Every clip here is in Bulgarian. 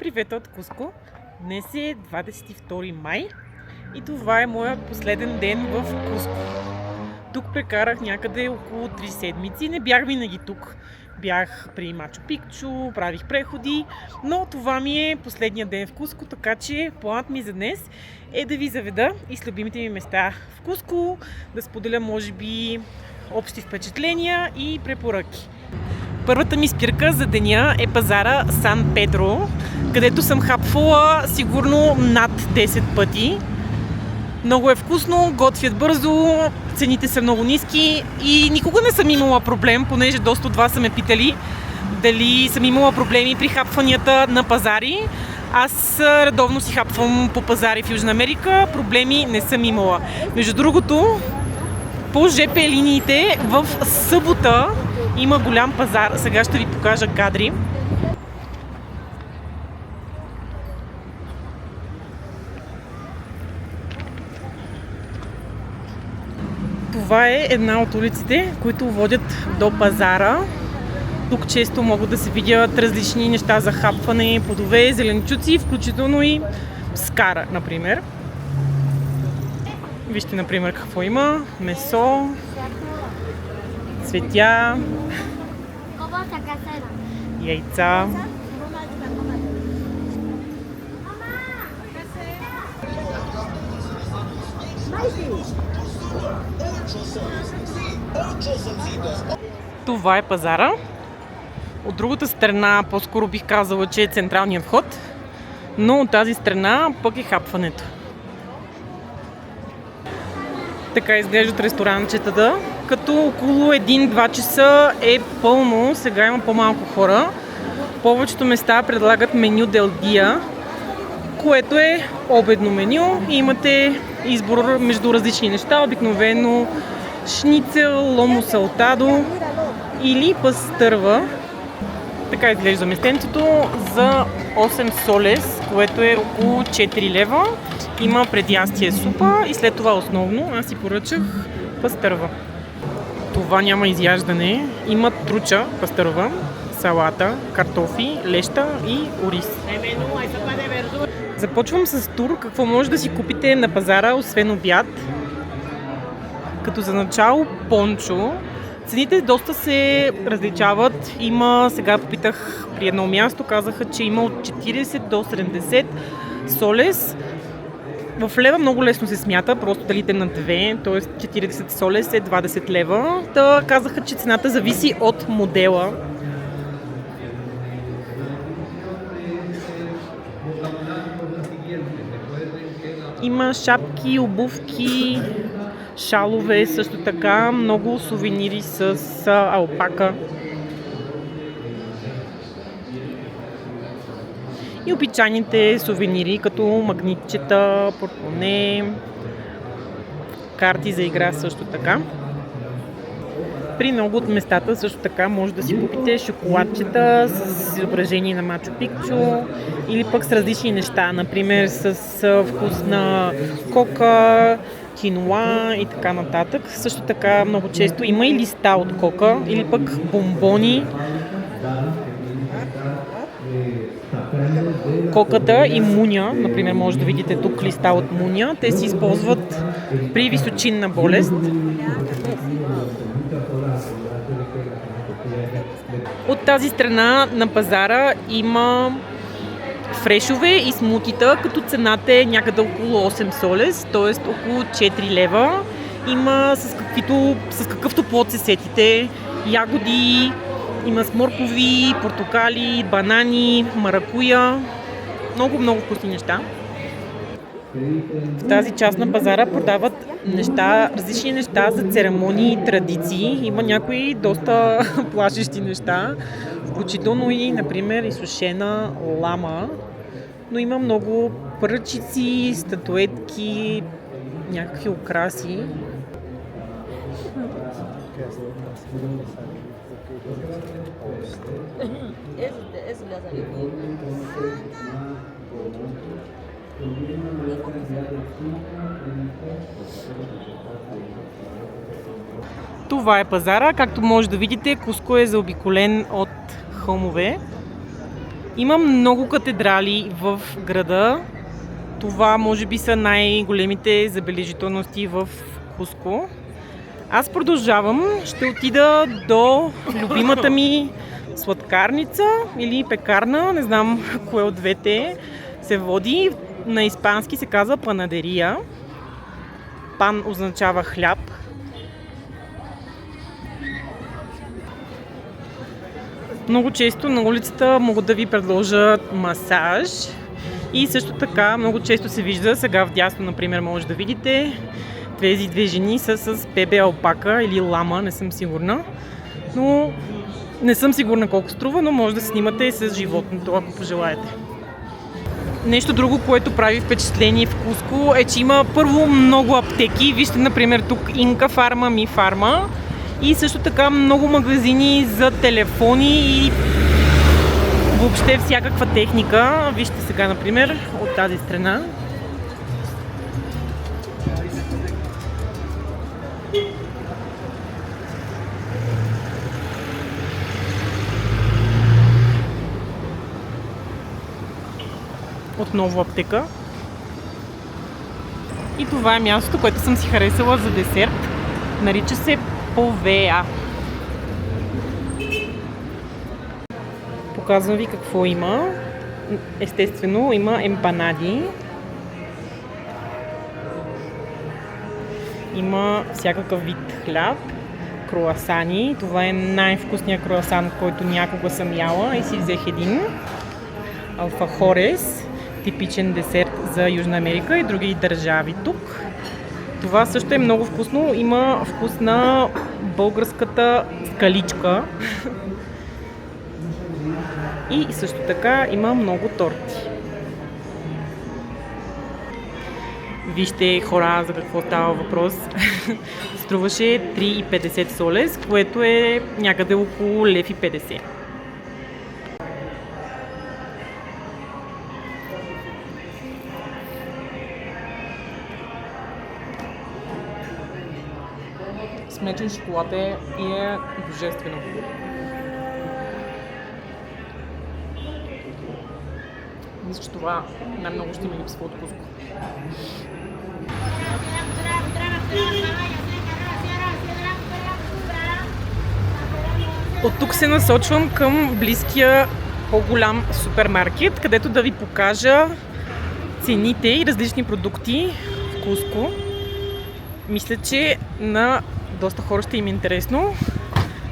Привет от Куско! Днес е 22 май и това е моя последен ден в Куско. Тук прекарах някъде около 3 седмици. Не бях винаги тук. Бях при Мачу Пикчу, правих преходи, но това ми е последния ден в Куско, така че планът ми за днес е да ви заведа и с любимите ми места в Куско, да споделя може би общи впечатления и препоръки. Първата ми спирка за деня е пазара Сан Педро, където съм хапвала сигурно над 10 пъти. Много е вкусно, готвят бързо, цените са много ниски и никога не съм имала проблем, понеже доста от вас са ме питали дали съм имала проблеми при хапванията на пазари. Аз редовно си хапвам по пазари в Южна Америка, проблеми не съм имала. Между другото, по ЖП линиите в събота има голям пазар. Сега ще ви покажа кадри. Това е една от улиците, които водят до пазара. Тук често могат да се видят различни неща за хапване, плодове, зеленчуци, включително и скара, например. Вижте, например, какво има. Месо, цветя, яйца. Това е пазара. От другата страна по-скоро бих казала, че е централният вход, но от тази страна пък е хапването. Така изглеждат ресторанчетата, като около 1-2 часа е пълно, сега има по-малко хора. Повечето места предлагат меню Дел Дия, което е обедно меню и имате избор между различни неща, обикновено шницел, ломо салтадо или пастърва. Така изглежда местенцето за 8 солес, което е около 4 лева. Има предястие супа и след това основно аз си поръчах пастърва. Това няма изяждане. Има труча пастърва, салата, картофи, леща и ориз. Започвам с тур. Какво може да си купите на пазара, освен обяд? Като за начало пончо. Цените доста се различават. Има, сега попитах при едно място, казаха, че има от 40 до 70 солес. В лева много лесно се смята, просто делите на 2, т.е. 40 солес е 20 лева. Та казаха, че цената зависи от модела. Има шапки, обувки, шалове, също така много сувенири с алпака. И обичайните сувенири, като магнитчета, портмоне, карти за игра също така. При много от местата също така може да си купите шоколадчета с изображение на Мачу Пикчу или пък с различни неща, например с вкус на кока, киноа и така нататък. Също така много често има и листа от кока или пък бомбони. Коката и муня, например, може да видите тук листа от муня. Те се използват при височинна болест. От тази страна на пазара има фрешове и смутита, като цената е някъде около 8 солес, т.е. около 4 лева. Има с какъвто плод се сетите, ягоди, има сморкови, портокали, банани, маракуя, много вкусни неща. В тази част на пазара продават различни неща за церемонии и традиции. Има някои доста плашещи неща, включително и, например, изсушена лама. Но има много пръчици, статуетки, някакви украси. Това е пазара. Както може да видите, Куско е заобиколен от хълмове. Има много катедрали в града. Това може би са най-големите забележителности в Куско. Аз продължавам. Ще отида до любимата ми сладкарница или пекарна. Не знам кое от двете се води. На испански се казва панадерия. Пан означава хляб. Много често на улицата могат да ви предложат масаж. И също така много често се вижда, сега вдясно, например, може да видите, тези две жени са с бебе алпака или лама, не съм сигурна. Но не съм сигурна колко струва, но може да снимате с животното, ако пожелаете. Нещо друго, което прави впечатление в Куско е, че има първо много аптеки. Вижте, например, тук Инка фарма, Ми фарма. И също така много магазини за телефони и въобще всякаква техника. Вижте сега, например, от тази страна. Отново аптека. И това е мястото, което съм си харесала за десерт. Нарича се Повеа. Показвам ви какво има. Естествено, има емпанади. Има всякакъв вид хляб, круасани. Това е най-вкусният круасан, който някога съм яла и си взех един. Алфахорес, типичен десерт за Южна Америка и други държави тук. Това също е много вкусно. Има вкус на българската скаличка. И също така има много торти. Вижте, хора, за какво става въпрос. Струваше 3,50 солес, което е някъде около 1,50 лева. Смечен шоколад е и е божествено. Мисля, че това най-много ще ми липсва от Куско. От тук се насочвам към близкия по-голям супермаркет, където да ви покажа цените и различни продукти в Куско. Мисля, че на доста хора ще им е интересно.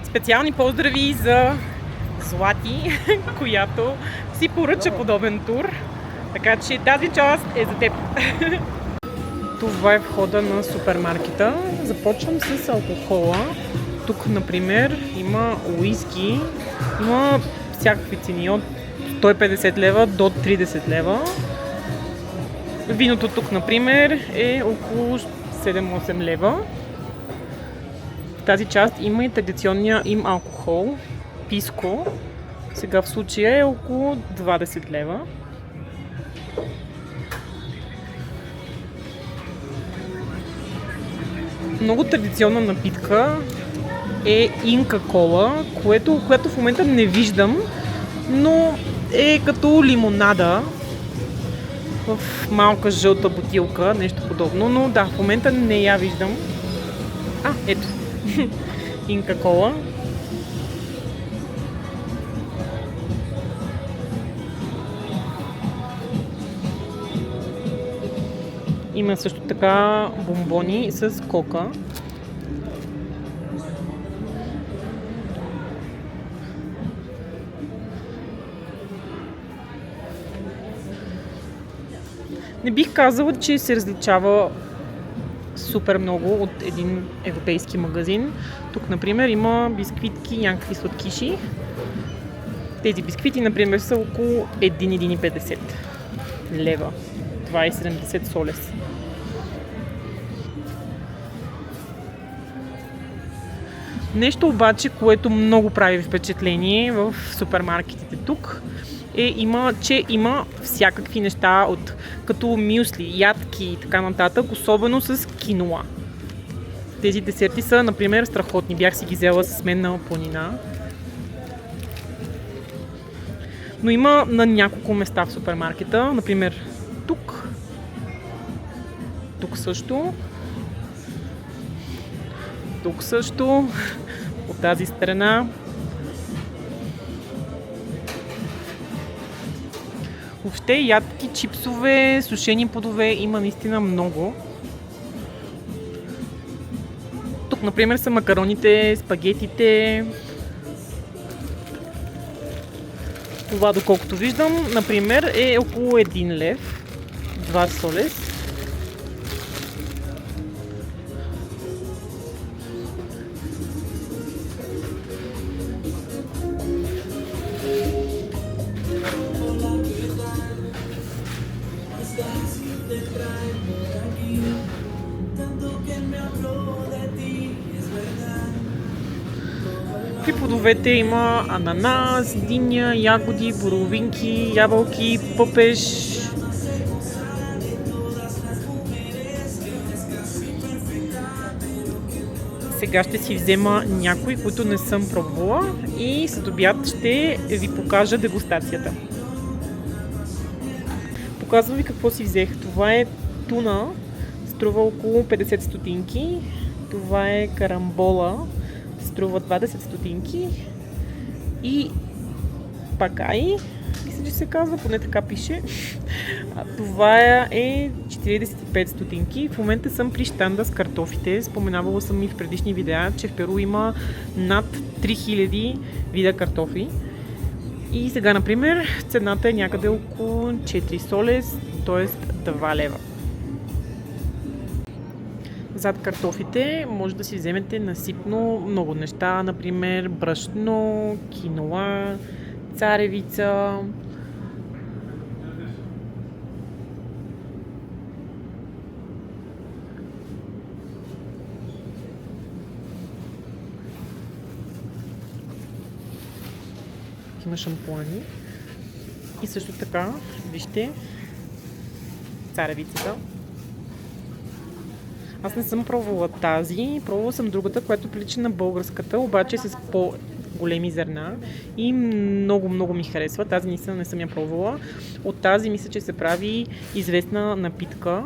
Специални поздрави за Злати, която си поръча подобен тур. Така че тази част е за теб. Това е входа на супермаркета. Започвам с алкохола. Тук, например, има уиски. Има всякакви цени от 150 лева до 30 лева. Виното тук, например, е около 7-8 лева. В тази част има и традиционния им алкохол, писко. Сега в случая е около 20 лева. Много традиционна напитка е Инка кола, която в момента не виждам, но е като лимонада в малка жълта бутилка, нещо подобно, но да, в момента не я виждам. Ето, Инка кола. Има също така бомбони с кока. Не бих казала, че се различава супер много от един европейски магазин. Тук, например, има бисквитки и някакви сладкиши. Тези бисквити, например, са около 1,50 лева. 2,70 солес. Нещо обаче, което много прави впечатление в супермаркетите тук, че има всякакви неща, като мюсли, ядки и така нататък, особено с киноа. Тези десерти са, например, страхотни. Бях си ги взела с мен на планина. Но има на няколко места в супермаркета, например тук също, тук също, от тази страна. Въобще ядки, чипсове, сушени плодове има наистина много. Тук, например, са макароните, спагетите. Това, доколкото виждам, например, е около 1 лев. 2 солес. При плодовете има ананас, диня, ягоди, боровинки, ябълки, пъпеш. Сега ще си взема някои, които не съм пробвала и след обяд ще ви покажа дегустацията. Показвам ви какво си взех. Това е туна, струва около 50 стотинки. Това е карамбола, струва 20 стотинки. И пакай, мисля, че се казва, поне така пише. Това е 45 стотинки. В момента съм при щанда с картофите. Споменавала съм и в предишни видеа, че в Перу има над 3000 вида картофи. И сега, например, цената е някъде около 4 солес, т.е. 2 лева. Зад картофите може да си вземете насипно много неща, например брашно, киноа, царевица. Има шампуани. И също така, вижте, царевицата. Аз не съм пробвала тази, пробвала съм другата, която прилича на българската, обаче с по-големи зърна и много ми харесва. Тази наистина не съм я пробвала. От тази мисля, че се прави известна напитка,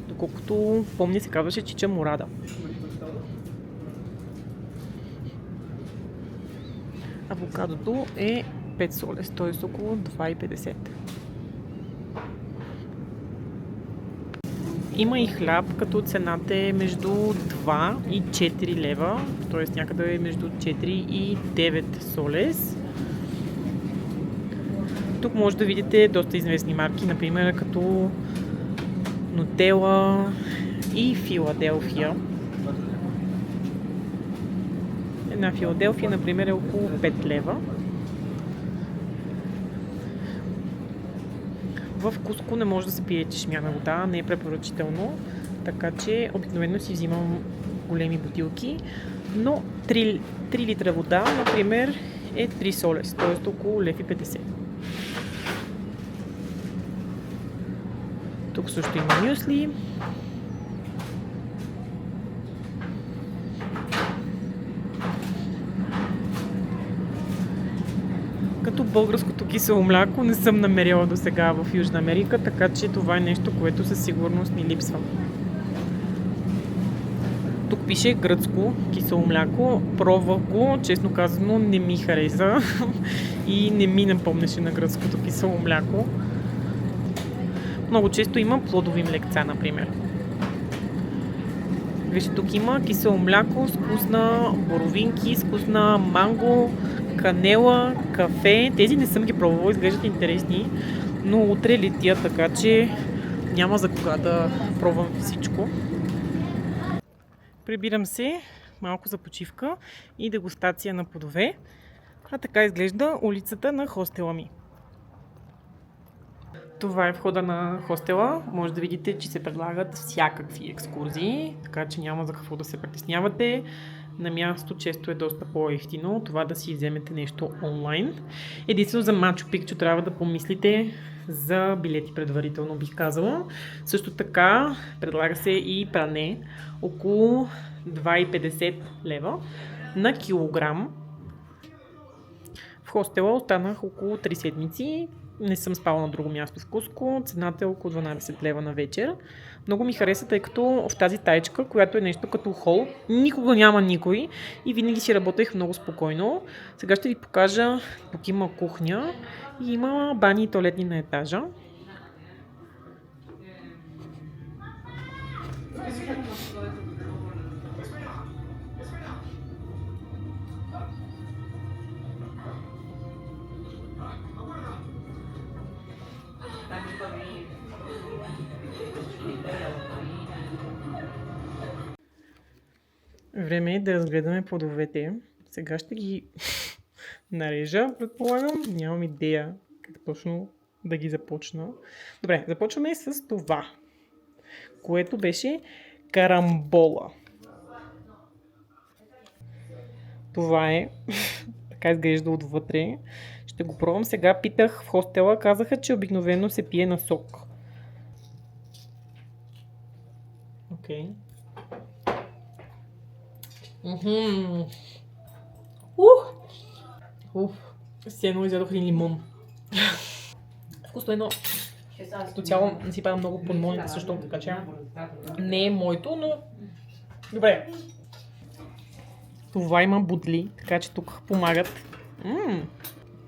доколкото помня се казваше чича морада. Авокадото е 5 солес, т.е. около 2,50. Има и хляб, като цената е между 2 и 4 лева, т.е. някъде е между 4 и 9 солес. Тук може да видите доста известни марки, например като Нутела и Филаделфия. Една Филаделфия, например, е около 5 лева. В Куско не може да се пие чешмяна вода, не е препоръчително, така че обикновено си взимам големи бутилки, но 3 литра вода, например, е 3 солес, т.е. около 1,50 лв. Тук също има мюсли. Като българското кисело мляко не съм намерила до сега в Южна Америка, така че това е нещо, което със сигурност ни липсва. Тук пише гръцко кисело мляко. Пробвах го, честно казано не ми хареса и не ми напомняше на гръцкото кисело мляко. Много често има плодови млекца, например. Вижте, тук има кисело мляко с вкус на боровинки, с вкус на манго, канела, кафе. Тези не съм ги пробвала, изглеждат интересни, но утре летя, така че няма за кога да пробвам всичко. Прибирам се малко за почивка и дегустация на плодове. А така изглежда улицата на хостела ми. Това е входа на хостела. Може да видите, че се предлагат всякакви екскурзии, така че няма за какво да се притеснявате. На място често е доста по-евтино това да си вземете нещо онлайн. Единствено за Мачу Пикчу трябва да помислите за билети предварително, бих казала. Също така предлага се и пране около 2,50 лева на килограм. хостела останах около 3 седмици. Не съм спала на друго място в Куско. Цената е около 12 лева на вечер. Много ми хареса, тъй като в тази таечка, която е нещо като хол, никога няма никой и винаги си работех много спокойно. Сега ще ви покажа, тук има кухня и има бани и тоалетни на етажа. Време е да разгледаме плодовете. Сега ще ги нарежа, предполагам. Нямам идея как точно да ги започна. Добре, започваме с това, което беше карамбола. Това е. Така изглежда отвътре. Ще го пробвам сега. Питах в хостела, казаха, че обикновено се пие на сок. Окей. Все едно изядох един лимон. Вкусно едно. Като цяло не си правя много под моите също, така че не е моето, но добре. Това има будли, така че тук помагат.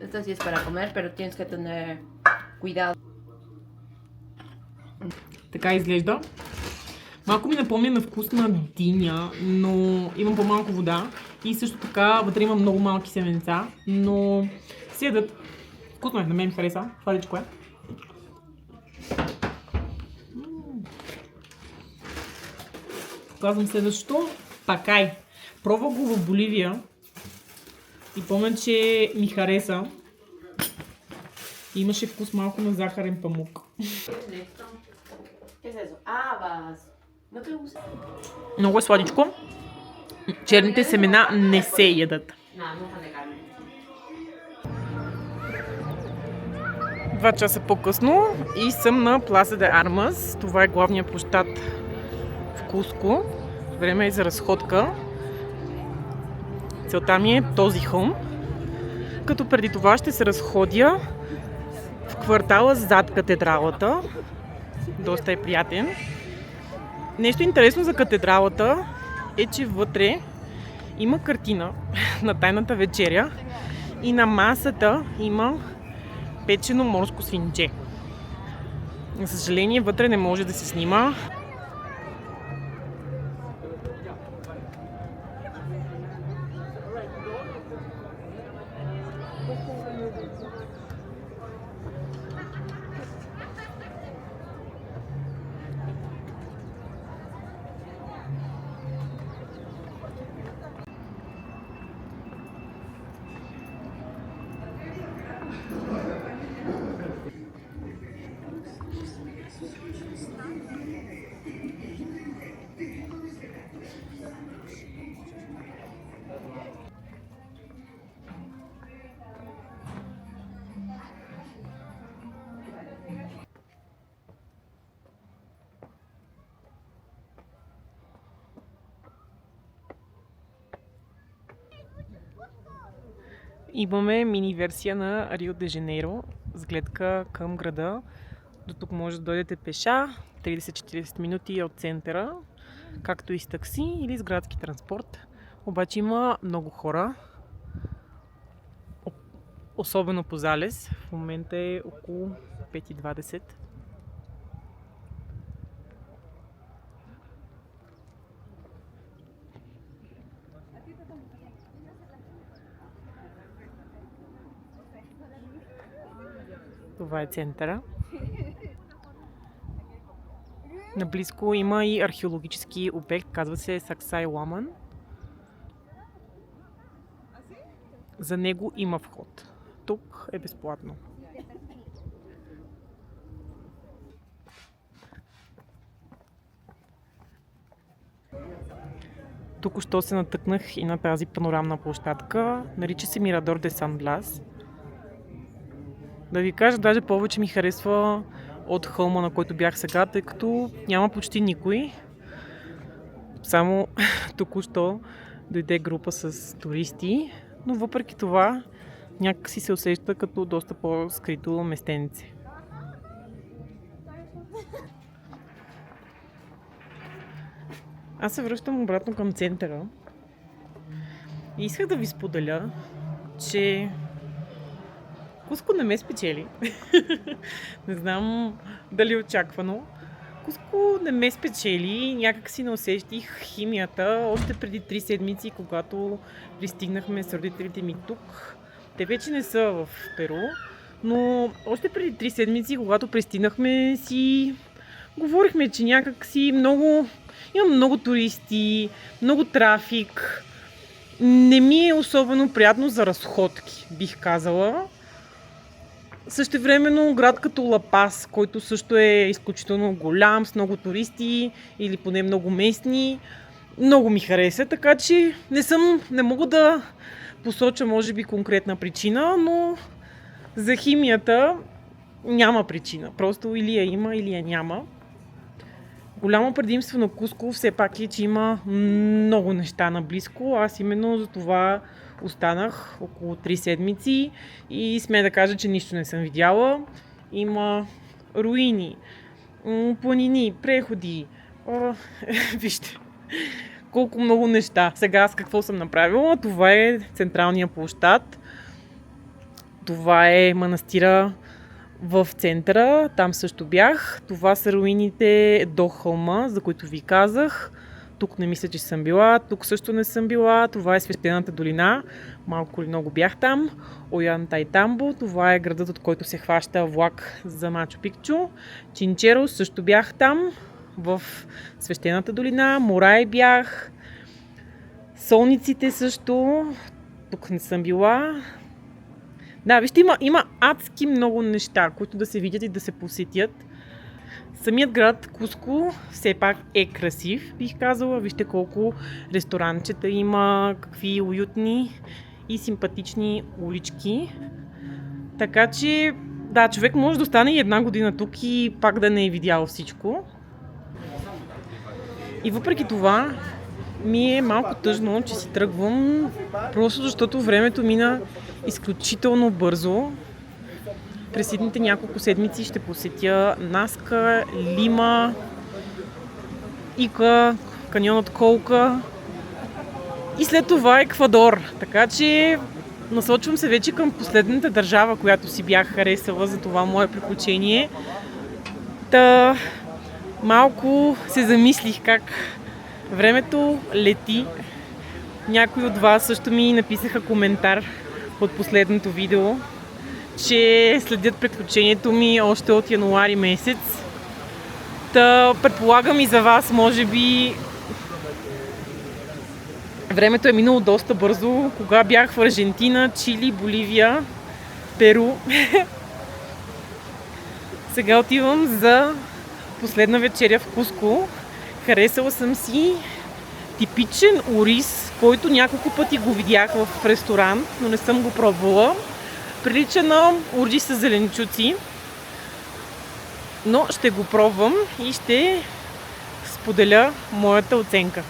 Esto sí es para comer, pero tienes que tener cuidado. Така изглежда. Малко ми напомня на вкус на диня, но имам по-малко вода. И също така вътре има много малки семенца, но се ядат. Вкусно е, на мен ми хареса. Хладичко е. Казвам следващото. Пакай. Пробвах го в Боливия и помня, че ми хареса. И имаше вкус малко на захарен памук. Много е сладичко. Черните семена не се ядат. 2 часа по-късно и съм на Пласа де Армас. Това е главният площад в Куско. Време е за разходка. Целта ми е този хълм. Като преди това ще се разходя в квартала зад катедралата. Доста е приятен. Нещо интересно за катедралата е, че вътре има картина на тайната вечеря и на масата има печено морско свинче. За съжаление, вътре не може да се снима. Имаме мини версия на Рио де Жанейро с гледка към града. До тук може да дойдете пеша, 30-40 минути от центъра, както и с такси или с градски транспорт. Обаче има много хора, особено по залез. В момента е около 5:20. Това е центъра. Наблизко има и археологически обект, казва се Саксай Ламан. За него има вход. Тук е безплатно. Току-що се натъкнах и на тази панорамна площадка. Нарича се Мирадор де Сан Блас. Да ви кажа, даже повече ми харесва от хълма, на който бях сега, тъй като няма почти никой. Само току-що дойде група с туристи, но въпреки това Някак си се усеща като доста по-скрито местенце. Аз се връщам обратно към центъра и исках да ви споделя, че Куско не ме спечели. Не знам дали очаквано. Куско не ме спечели, някак си не усещих химията още преди 3 седмици, когато пристигнахме с родителите ми тук. Те вече не са в Перу, но още преди 3 седмици, когато пристигнахме, си говорихме, че някак си има много туристи, много трафик. Не ми е особено приятно за разходки, бих казала. Същевременно град като Ла Пас, който също е изключително голям, с много туристи или поне много местни, много ми хареса, така че не мога да посоча може би конкретна причина, но за химията няма причина. Просто или я има, или я няма. Голямо предимство на Куско все пак е, че има много неща наблизко. Аз именно за това останах около 3 седмици и смея да кажа, че нищо не съм видяла. Има руини, планини, преходи. Вижте колко много неща. Сега аз какво съм направила? Това е централния площад. Това е манастира в центъра. Там също бях. Това са руините до хълма, за които ви казах. Тук не мисля, че съм била. Тук също не съм била. Това е свещената долина. Малко или много бях там. Оянтайтамбо. Това е градът, от който се хваща влак за Мачу Пикчу. Чинчеро също бях там. В свещената долина. Морай бях. Солниците също. Тук не съм била. Да, вижте, има адски много неща, които да се видят и да се посетят. Самият град Куско все пак е красив, бих казала. Вижте колко ресторанчета има, какви уютни и симпатични улички. Така че, да, човек може да остане и 1 година тук и пак да не е видял всичко. И въпреки това, ми е малко тъжно, че си тръгвам, просто защото времето мина изключително бързо. През едните няколко седмици ще посетя Наска, Лима, Ика, каньонът Колка и след това Еквадор. Така че насочвам се вече към последната държава, която си бях харесала за това мое приключение. Та малко се замислих как времето лети. Някои от вас също ми написаха коментар под последното видео, че следят приключението ми още от януари месец. Та предполагам и за вас, може би, времето е минало доста бързо. Кога бях в Аржентина, Чили, Боливия, Перу. Сега отивам за последна вечеря в Куско. Харесала съм си типичен ориз, който няколко пъти го видях в ресторант, но не съм го пробвала. Прилича на ориз с зеленчуци, но ще го пробвам и ще споделя моята оценка.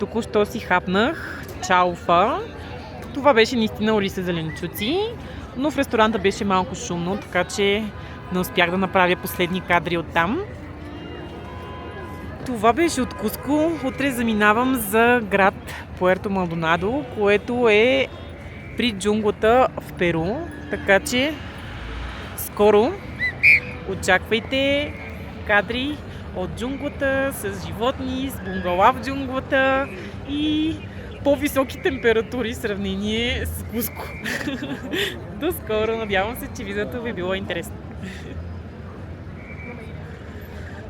Току-що си хапнах чауфа. Това беше наистина ориз с зеленчуци, но в ресторанта беше малко шумно, така че не успях да направя последни кадри оттам. Това беше от Куско. Утре заминавам за град Пуерто Малдонадо, което е при джунглата в Перу, така че скоро очаквайте кадри от джунглата, с животни, с бунгала в джунглата и по-високи температури в сравнение с Куско. До скоро, надявам се, че видеото ви е било интересно.